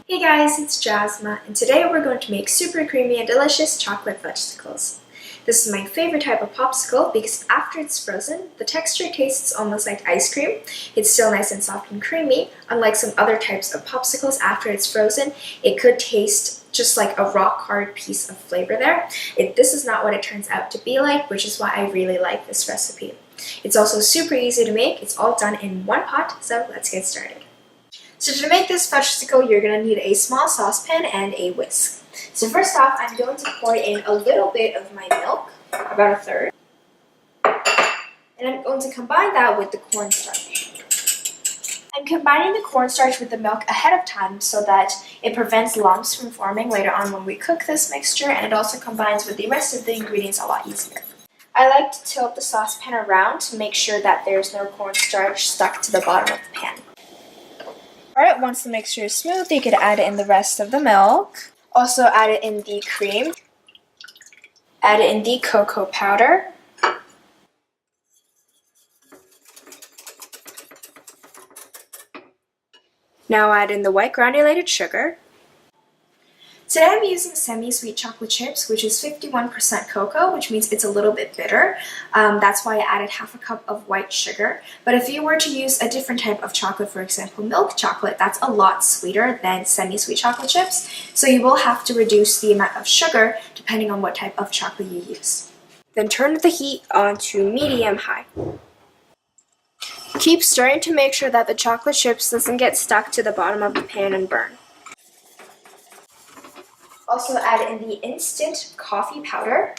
Hey guys, it's Jasma, and today we're going to make super creamy and delicious chocolate fudgesicles. This is my favorite type of popsicle because after it's frozen, the texture tastes almost like ice cream. It's still nice and soft and creamy. Unlike some other types of popsicles, after it's frozen, it could taste just like a rock hard piece of flavor there. This is not what it turns out to be like, which is why I really like this recipe. It's also super easy to make. It's all done in one pot, so let's get started. So to make this fudgesicle, you're going to need a small saucepan and a whisk. So first off, I'm going to pour in a little bit of my milk, about a third. And I'm going to combine that with the cornstarch. I'm combining the cornstarch with the milk ahead of time so that it prevents lumps from forming later on when we cook this mixture, and it also combines with the rest of the ingredients a lot easier. I like to tilt the saucepan around to make sure that there's no cornstarch stuck to the bottom of the pan. Alright, once the mixture is smooth, you can add in the rest of the milk. Also add it in the cream. Add it in the cocoa powder. Now add in the white granulated sugar. Today I'm using semi-sweet chocolate chips, which is 51% cocoa, which means it's a little bit bitter. That's why I added half a cup of white sugar. But if you were to use a different type of chocolate, for example milk chocolate, that's a lot sweeter than semi-sweet chocolate chips. So you will have to reduce the amount of sugar depending on what type of chocolate you use. Then turn the heat on to medium-high. Keep stirring to make sure that the chocolate chips doesn't get stuck to the bottom of the pan and burn. Also add in the instant coffee powder.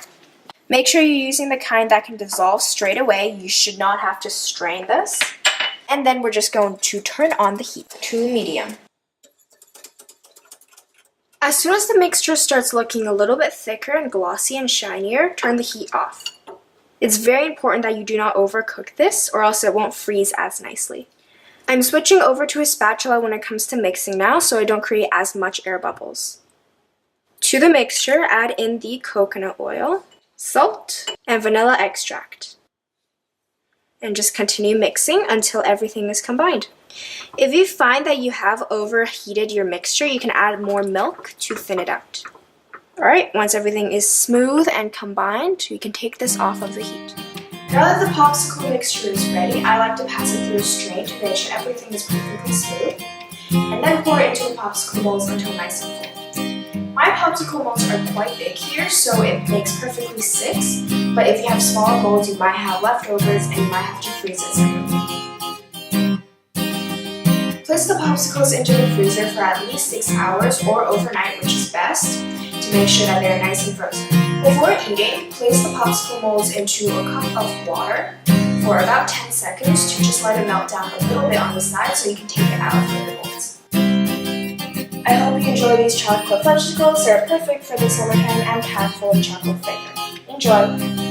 Make sure you're using the kind that can dissolve straight away. You should not have to strain this. And then we're just going to turn on the heat to medium. As soon as the mixture starts looking a little bit thicker and glossy and shinier, turn the heat off. It's very important that you do not overcook this or else it won't freeze as nicely. I'm switching over to a spatula when it comes to mixing now so I don't create as much air bubbles. To the mixture, add in the coconut oil, salt, and vanilla extract. And just continue mixing until everything is combined. If you find that you have overheated your mixture, you can add more milk to thin it out. Alright, once everything is smooth and combined, you can take this off of the heat. Now that the popsicle mixture is ready, I like to pass it through a strain to make sure everything is perfectly smooth, and then pour it into the popsicle molds until nice and full. My popsicle molds are quite big here, so it makes perfectly 6, but if you have smaller molds, you might have leftovers and you might have to freeze it separately. Place the popsicles into the freezer for at least 6 hours or overnight, which is best, to make sure that they're nice and frozen. Before eating, place the popsicle molds into a cup of water for about 10 seconds to just let it melt down a little bit on the side so you can take it out from the molds. I hope you enjoy these chocolate fudgesicles. They're perfect for the summertime and packed full of chocolate flavor. Enjoy!